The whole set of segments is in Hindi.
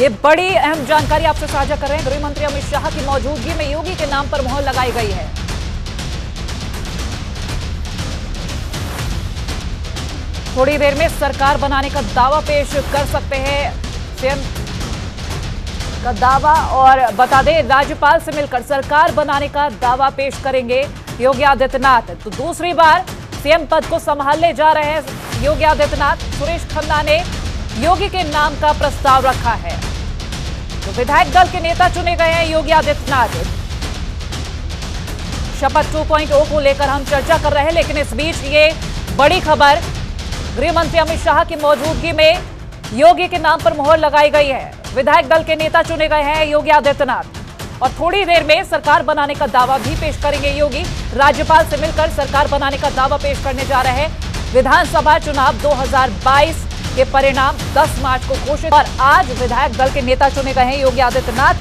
ये बड़ी अहम जानकारी आपसे साझा कर रहे हैं। गृह मंत्री अमित शाह की मौजूदगी में योगी के नाम पर मुहर लगाई गई है। थोड़ी देर में सरकार बनाने का दावा पेश कर सकते हैं सीएम का दावा। और बता दें, राज्यपाल से मिलकर सरकार बनाने का दावा पेश करेंगे योगी आदित्यनाथ। तो दूसरी बार सीएम पद को संभालने जा रहे हैं योगी आदित्यनाथ। सुरेश खन्ना ने योगी के नाम का प्रस्ताव रखा है। तो विधायक दल के नेता चुने गए हैं योगी आदित्यनाथ। शपथ 2.0 को लेकर हम चर्चा कर रहे हैं, लेकिन इस बीच ये बड़ी खबर, गृह मंत्री अमित शाह की मौजूदगी में योगी के नाम पर मुहर लगाई गई है। विधायक दल के नेता चुने गए हैं योगी आदित्यनाथ और थोड़ी देर में सरकार बनाने का दावा भी पेश करेंगे योगी। राज्यपाल से मिलकर सरकार बनाने का दावा पेश करने जा रहे हैं। विधानसभा चुनाव 2022 के परिणाम 10 मार्च को घोषित और आज विधायक दल के नेता चुने गए हैं योगी आदित्यनाथ।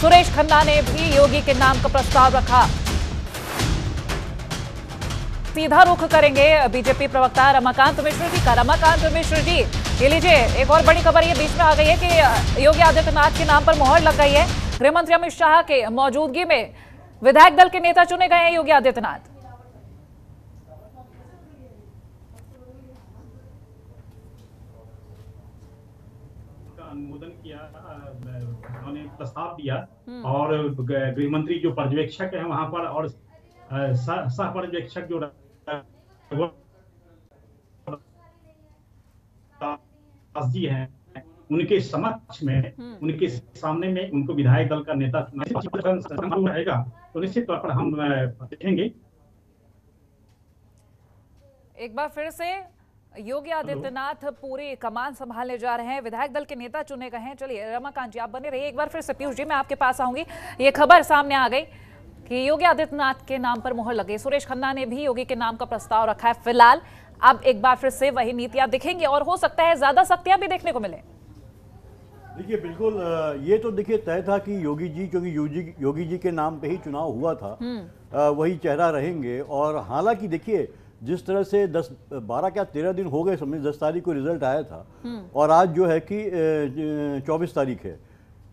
सुरेश खन्ना ने भी योगी के नाम का प्रस्ताव रखा। सीधा रुख करेंगे बीजेपी प्रवक्ता रमाकांत मिश्र जी का। रमाकांत मिश्र जी, ये लीजिए, एक और बड़ी खबर ये बीच में आ गई है कि योगी आदित्यनाथ के नाम पर मुहर लग गई है। गृह मंत्री अमित शाह के मौजूदगी में विधायक दल के नेता चुने गए हैं योगी आदित्यनाथ। अनुमोदन किया, उन्होंने प्रस्ताव दिया और गृह मंत्री जो पर्यवेक्षक है वहां पर और सह पर्यवेक्षक जो जी हैं उनके समक्ष में, उनके सामने में उनको विधायक दल का नेता रहेगा, तो निश्चित तौर पर हम देखेंगे। एक बार फिर से योगी आदित्यनाथ पूरी कमान संभालने जा रहे हैं। विधायक दल के नेता चुने गए हैं। चलिए रमाकांत जी, आप बने रहिए। एक बार फिर से पीयूष जी, मैं आपके पास आऊंगी। ये खबर सामने आ गई कि योगी आदित्यनाथ के नाम पर मुहर लगी। सुरेश खन्ना ने भी योगी के नाम का प्रस्ताव रखा है। फिलहाल अब एक बार फिर से वही नीतियां दिखेंगी और हो सकता है ज्यादा सख्तियां भी देखने को मिले। देखिए, बिल्कुल ये तो देखिए तय था कि योगी जी, क्योंकि योगी जी के नाम पे ही चुनाव हुआ था, वही चेहरा रहेंगे। और हालांकि देखिए, जिस तरह से 12 क्या 13 दिन हो गए, समझ 10 तारीख को रिजल्ट आया था और आज जो है कि 24 तारीख है,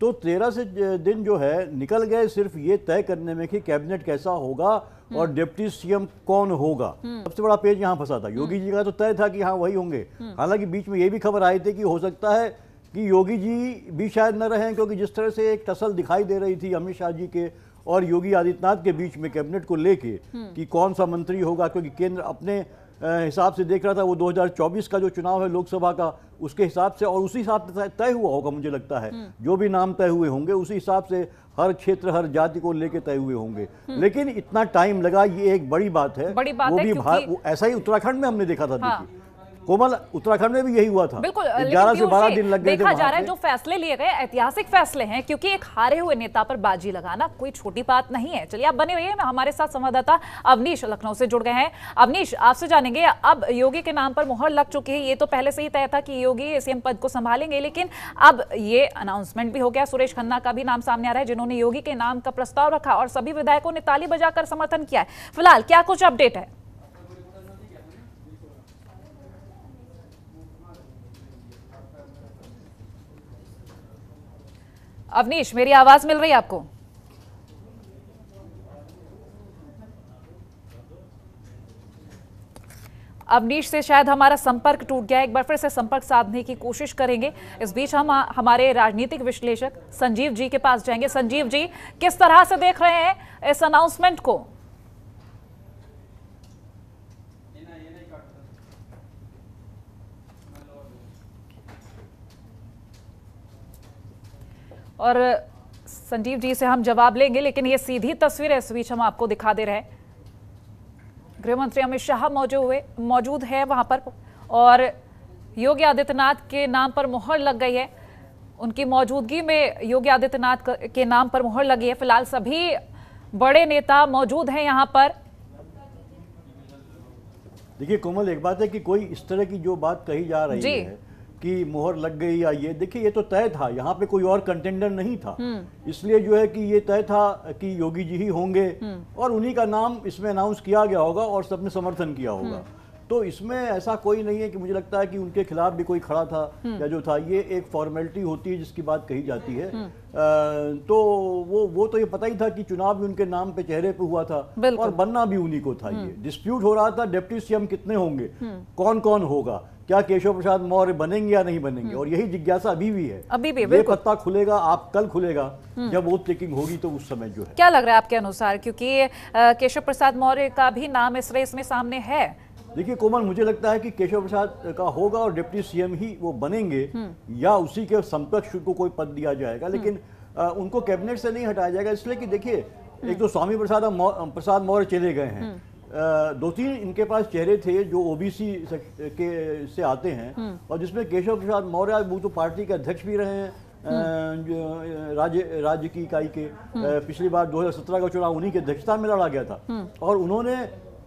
तो 13 से दिन जो है निकल गए सिर्फ ये तय करने में कि कैबिनेट कैसा होगा और डिप्टी सीएम कौन होगा। सबसे बड़ा पेज यहाँ फंसा था। योगी जी का तो तय था कि हाँ वही होंगे। हालांकि बीच में ये भी खबर आई थी कि हो सकता है कि योगी जी भी शायद न रहें, क्योंकि जिस तरह से एक टसल दिखाई दे रही थी अमित शाह जी के और योगी आदित्यनाथ के बीच में कैबिनेट को लेके कि कौन सा मंत्री होगा, क्योंकि केंद्र अपने हिसाब से देख रहा था वो 2024 का जो चुनाव है लोकसभा का, उसके हिसाब से और उसी हिसाब से तय हुआ होगा। मुझे लगता है जो भी नाम तय हुए होंगे उसी हिसाब से हर क्षेत्र हर जाति को लेके तय हुए होंगे। लेकिन इतना टाइम लगा, ये एक बड़ी बात है। वो भी ऐसा ही उत्तराखंड में हमने देखा था। देखिए कोमल, उत्तराखंड में भी यही हुआ था। बिल्कुल, 11 से 12 दिन लग गए थे। देखा जा रहा है जो फैसले लिए गए ऐतिहासिक फैसले हैं, क्योंकि एक हारे हुए नेता पर बाजी लगाना कोई छोटी बात नहीं है। चलिए आप बने रहिए, हमारे साथ संवाददाता अवनीश लखनऊ से जुड़ गए हैं। अवनीश, आपसे जानेंगे, अब योगी के नाम पर मुहर लग चुकी है। ये तो पहले से ही तय था कि योगी सीएम पद को संभालेंगे, लेकिन अब ये अनाउंसमेंट भी हो गया। सुरेश खन्ना का भी नाम सामने आ रहा है जिन्होंने योगी के नाम का प्रस्ताव रखा और सभी विधायकों ने ताली बजाकर समर्थन किया है। फिलहाल क्या कुछ अपडेट है? अवनीश, मेरी आवाज मिल रही है आपको? अवनीश से शायद हमारा संपर्क टूट गया। एक बार फिर से संपर्क साधने की कोशिश करेंगे। इस बीच हम हमारे राजनीतिक विश्लेषक संजीव जी के पास जाएंगे। संजीव जी, किस तरह से देख रहे हैं इस अनाउंसमेंट को? और संजीव जी से हम जवाब लेंगे, लेकिन ये सीधी तस्वीर इस बीच हम आपको दिखा दे रहे हैं। गृह मंत्री अमित शाह मौजूद है वहां पर और योगी आदित्यनाथ के नाम पर मुहर लग गई है। उनकी मौजूदगी में योगी आदित्यनाथ के नाम पर मुहर लगी है। फिलहाल सभी बड़े नेता मौजूद हैं यहाँ पर। देखिए कोमल, एक बात है कि कोई इस तरह की जो बात कही जा रही है कि मोहर लग गई या ये, देखिए ये तो तय था, यहाँ पे कोई और कंटेंडर नहीं था। इसलिए जो है कि ये तय था कि योगी जी ही होंगे और उन्हीं का नाम इसमें अनाउंस किया गया होगा और सबने समर्थन किया होगा। तो इसमें ऐसा कोई नहीं है कि मुझे लगता है कि उनके खिलाफ भी कोई खड़ा था या जो था, ये एक फॉर्मेलिटी होती है जिसकी बात कही जाती है। तो वो तो ये पता ही था कि चुनाव भी उनके नाम पे, चेहरे पे हुआ था और बनना भी उन्हीं को था। ये डिस्प्यूट हो रहा था डिप्टी सीएम कितने होंगे, कौन कौन होगा, क्या केशव प्रसाद मौर्य बनेंगे या नहीं बनेंगे, और यही जिज्ञासा अभी भी है। अभी भी ये पत्ता खुलेगा, आप कल खुलेगा जब वोट टेकिंग होगी, तो उस समय जो है। क्या लग रहा है आपके अनुसार, क्योंकि केशव प्रसाद मौर्य का भी नाम इस रेस में सामने है? देखिए कोमल, मुझे लगता है कि केशव प्रसाद का होगा और डिप्टी सीएम ही वो बनेंगे, या उसी के समकक्ष को कोई पद दिया जाएगा, लेकिन उनको कैबिनेट से नहीं हटाया जाएगा। इसलिए कि देखिए, एक तो स्वामी प्रसाद मौर्य चले गए हैं, दो तीन इनके पास चेहरे थे जो ओबीसी से आते हैं, और जिसमें केशव प्रसाद मौर्य वो तो पार्टी के अध्यक्ष भी रहे हैं राज्य की इकाई के। पिछली बार 2017 का चुनाव उन्हीं की अध्यक्षता में लड़ा गया था, और उन्होंने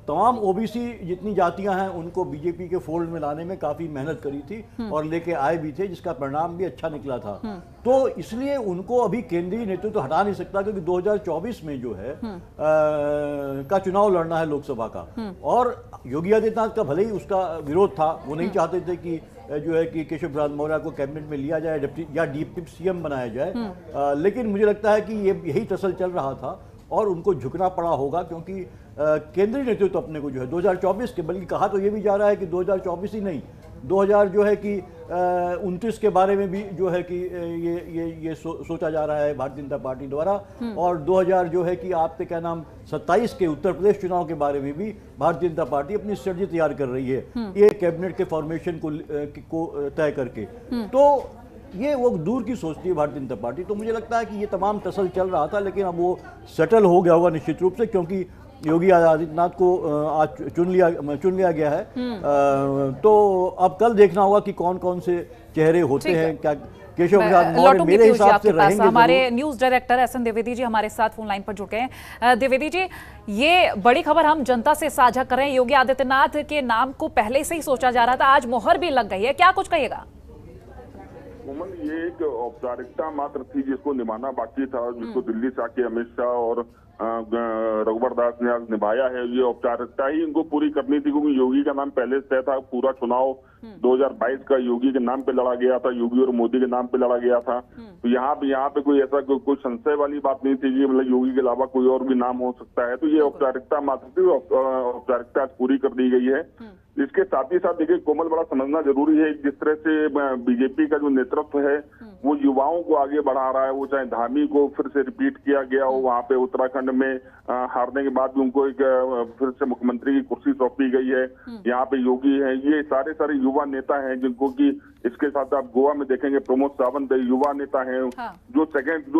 तमाम ओबीसी जितनी जातियां हैं उनको बीजेपी के फोल्ड में लाने में काफी मेहनत करी थी और लेके आए भी थे, जिसका परिणाम भी अच्छा निकला था। तो इसलिए उनको अभी केंद्रीय नेतृत्व तो हटा नहीं सकता, क्योंकि 2024 में जो है का चुनाव लड़ना है लोकसभा का, और योगी आदित्यनाथ का भले ही उसका विरोध था, वो नहीं चाहते थे कि जो है कि केशव प्रसाद मौर्य को कैबिनेट में लिया जाए या डिप्टी सीएम बनाया जाए, लेकिन मुझे लगता है कि ये यही टसल चल रहा था और उनको झुकना पड़ा होगा, क्योंकि केंद्रीय नेतृत्व तो अपने को जो है 2024 के, बल्कि कहा तो ये भी जा रहा है कि 2024 ही नहीं, 2000 जो है कि 29 के बारे में भी जो है कि ये सोचा जा रहा है भारतीय जनता पार्टी द्वारा, और 2000 जो है कि आपके क्या नाम 27 के उत्तर प्रदेश चुनाव के बारे में भी भारतीय जनता पार्टी अपनी स्ट्रेटजी तैयार कर रही है, ये कैबिनेट के फॉर्मेशन को तय करके। तो ये वो दूर की सोचती है भारतीय जनता पार्टी। तो मुझे लगता है कि ये तमाम टसल चल रहा था, लेकिन अब वो सेटल हो गया होगा निश्चित रूप से, क्योंकि योगी आदित्यनाथ को आज चुन लिया गया है। तो अब कल देखना होगा कि कौन कौन से चेहरे होते हैं। क्या केशव प्रसाद मौर्य मेरे हिसाब से रहेंगे। हमारे news director SN Dwivedi ji हमारे साथ फोन लाइन पर जुड़ गए हैं। द्विवेदी जी, ये बड़ी खबर हम जनता से साझा कर रहे हैं, योगी आदित्यनाथ के नाम को पहले से ही सोचा जा रहा था, आज मोहर भी लग गई है, क्या कुछ कहिएगा? ये एक औपचारिकता मात्र थी जिसको निभाना बाकी था, जिसको दिल्ली से आके अमित शाह और रघुवर दास ने आज निभाया है। ये औपचारिकता ही इनको पूरी करनी थी, क्योंकि योगी का नाम पहले से था। पूरा चुनाव 2022 का योगी के नाम पे लड़ा गया था, योगी और मोदी के नाम पे लड़ा गया था। तो यहाँ पे कोई ऐसा कोई संशय वाली बात नहीं थी कि मतलब योगी के अलावा कोई और भी नाम हो सकता है। तो ये औपचारिकता मात्र थी, औपचारिकता पूरी कर दी गई है। इसके साथ ही साथ देखिए कोमल, बड़ा समझना जरूरी है, जिस तरह से बीजेपी का जो नेतृत्व है वो युवाओं को आगे बढ़ा रहा है। वो चाहे धामी को फिर से रिपीट किया गया हो, वहां पे उत्तराखंड में हारने के बाद भी उनको एक फिर से मुख्यमंत्री की कुर्सी सौंपी गई है। यहाँ पे योगी है, ये सारे युवा नेता हैं जिनको कि इसके साथ आप गोवा में देखेंगे प्रमोद सावंत युवा नेता हैं। हाँ। जो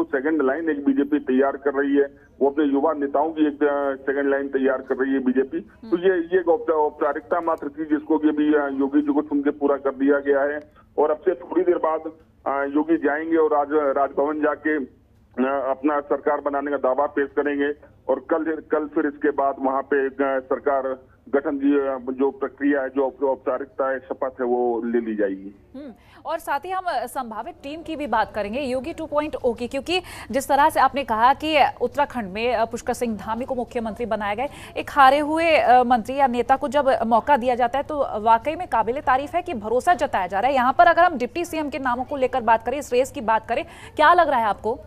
सेकंड लाइन एक बीजेपी तैयार कर रही है, वो अपने युवा नेताओं की एक सेकंड लाइन तैयार कर रही है बीजेपी। तो ये औपचारिकता मात्र थी जिसको कि अभी योगी जी को चुन के पूरा कर दिया गया है। और अब से थोड़ी देर बाद योगी जाएंगे और राजभवन जाके अपना सरकार बनाने का दावा पेश करेंगे, और कल फिर इसके बाद वहां पे सरकार गठन की जो प्रक्रिया है, जो औपचारिकता है, शपथ है, वो ले ली जाएगी। और साथ ही हम संभावित टीम की भी बात करेंगे, योगी 2.0 की, क्योंकि जिस तरह से आपने कहा कि उत्तराखंड में पुष्कर सिंह धामी को मुख्यमंत्री बनाया गया, एक हारे हुए मंत्री या नेता को जब मौका दिया जाता है तो वाकई में काबिले तारीफ है कि भरोसा जताया जा रहा है। यहाँ पर अगर हम डिप्टी सीएम के नामों को लेकर बात करें, इस रेस की बात करें, क्या लग रहा है आपको?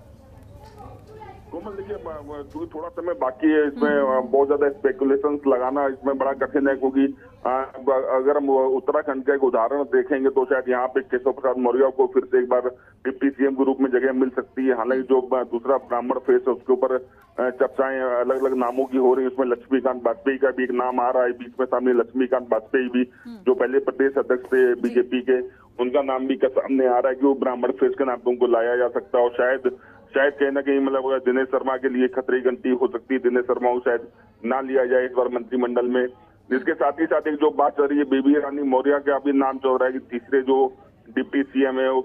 कोमल, देखिए थोड़ा समय बाकी है, इसमें बहुत ज्यादा स्पेकुलेशंस लगाना इसमें बड़ा कठिन है, क्योंकि अगर हम उत्तराखंड का एक उदाहरण देखेंगे तो शायद यहाँ पे केशव प्रसाद मौर्य को फिर से एक बार डिप्टी सीएम के रूप में जगह मिल सकती है। हालांकि जो दूसरा ब्राह्मण फेस है उसके ऊपर चर्चाएं अलग अलग नामों की हो रही है। उसमें लक्ष्मीकांत वाजपेयी का भी एक नाम आ रहा है बीच में सामने, लक्ष्मीकांत वाजपेयी भी जो पहले प्रदेश अध्यक्ष थे बीजेपी के, उनका नाम भी सामने आ रहा है कि वो ब्राह्मण फेस के नाम पे उनको लाया जा सकता है। और शायद कहीं ना कहीं मतलब दिनेश शर्मा के लिए खतरे की घंटी हो सकती है, दिनेश शर्मा को शायद ना लिया जाए इस बार मंत्रिमंडल में। इसके साथ ही साथ एक जो बात चल रही है, बेबी रानी मौर्य का भी नाम चल रहा है कि तीसरे जो डिप्टी सीएम है वो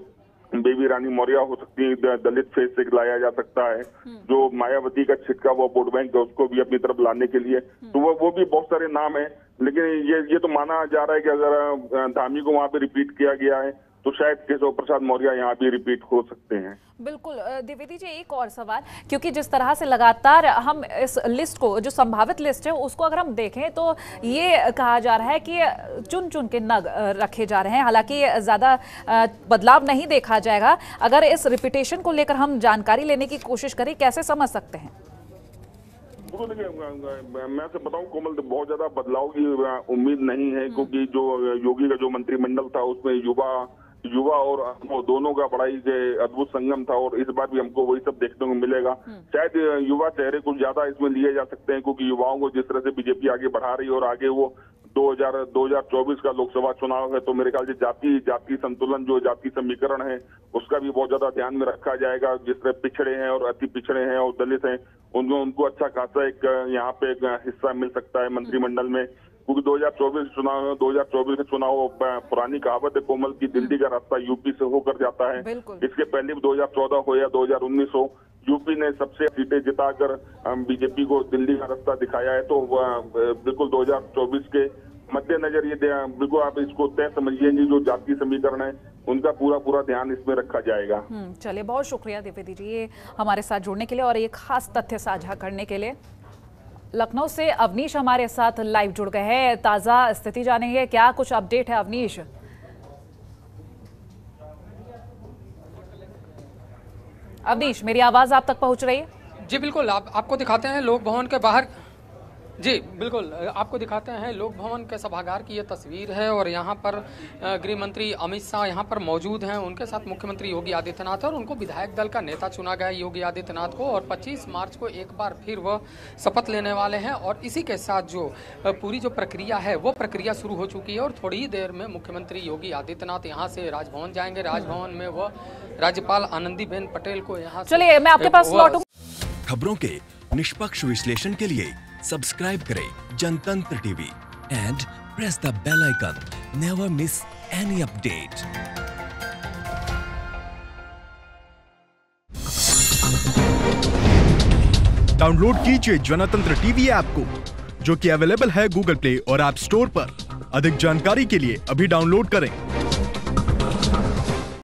बेबी रानी मौर्य हो सकती है, दलित फेस से लाया जा सकता है। जो मायावती का छिटका हुआ वोट बैंक है उसको भी अपनी तरफ लाने के लिए, तो वो भी बहुत सारे नाम है। लेकिन ये तो माना जा रहा है कि अगर धामी को वहां पे रिपीट किया गया है तो शायद केशव प्रसाद मौर्य यहाँ भी रिपीट हो सकते हैं। बिल्कुल। द्विवेदी जी, एक और सवाल, क्योंकि जिस तरह से लगातार हम इस लिस्ट को, जो संभावित लिस्ट है, उसको अगर हम देखें तो ये कहा जा रहा है कि चुन चुन के नग रखे जा रहे हैं, हालांकि ज्यादा बदलाव नहीं देखा जाएगा। अगर इस रिपीटेशन को लेकर हम जानकारी लेने की कोशिश करें, कैसे समझ सकते हैं? मैं से बताऊं कोमल, बहुत ज्यादा बदलाव की उम्मीद नहीं है, क्योंकि जो योगी का जो मंत्रिमंडल था उसमें युवा और दोनों का बड़ा ही अद्भुत संगम था, और इस बार भी हमको वही सब देखने को मिलेगा। शायद युवा चेहरे कुछ ज्यादा इसमें लिए जा सकते हैं, क्योंकि युवाओं को जिस तरह से बीजेपी आगे बढ़ा रही है और आगे वो 2024 का लोकसभा चुनाव है, तो मेरे ख्याल से जाति संतुलन, जो जाति समीकरण है, उसका भी बहुत ज्यादा ध्यान में रखा जाएगा। जिस तरह पिछड़े हैं और अति पिछड़े हैं और दलित हैं, उनको अच्छा खासा एक यहाँ पे एक हिस्सा मिल सकता है मंत्रिमंडल में, क्योंकि 2024 के चुनाव पुरानी कहावत है कोमल की, दिल्ली का रास्ता यूपी से होकर जाता है। इसके पहले भी 2014 हो या 2019 हो, यूपी ने सबसे सीटें जिताकर बीजेपी को दिल्ली का रास्ता दिखाया है। तो बिल्कुल 2024 के मद्देनजर ये बिल्कुल आप इसको तय समझिए कि जो जातीय समीकरण है उनका पूरा ध्यान इसमें रखा जाएगा। चलिए, बहुत शुक्रिया द्विवेदी जी ये हमारे साथ जुड़ने के लिए और ये खास तथ्य साझा करने के लिए। लखनऊ से अवनीश हमारे साथ लाइव जुड़ गए हैं, ताजा स्थिति जानेंगे, क्या कुछ अपडेट है अवनीश? अवनीश, मेरी आवाज आप तक पहुंच रही है? जी बिल्कुल, आपको दिखाते हैं लोक भवन के बाहर। जी बिल्कुल, आपको दिखाते हैं लोक भवन के सभागार की ये तस्वीर है, और यहाँ पर गृह मंत्री अमित शाह यहाँ पर मौजूद हैं, उनके साथ मुख्यमंत्री योगी आदित्यनाथ, और उनको विधायक दल का नेता चुना गया योगी आदित्यनाथ को, और 25 मार्च को एक बार फिर वह शपथ लेने वाले हैं। और इसी के साथ जो पूरी जो प्रक्रिया है वो प्रक्रिया शुरू हो चुकी है, और थोड़ी ही देर में मुख्यमंत्री योगी आदित्यनाथ यहाँ से राजभवन जाएंगे। राजभवन में वह राज्यपाल आनंदीबेन पटेल को यहाँ, चलिए मैं आपके पास लौटूं। खबरों के निष्पक्ष विश्लेषण के लिए सब्सक्राइब करें Jantantra TV and press the bell icon. Never miss any update. Download कीजिए जनतंत्र टीवी ऐप को, जो कि अवेलेबल है गूगल प्ले और ऐप स्टोर पर। अधिक जानकारी के लिए अभी डाउनलोड करें।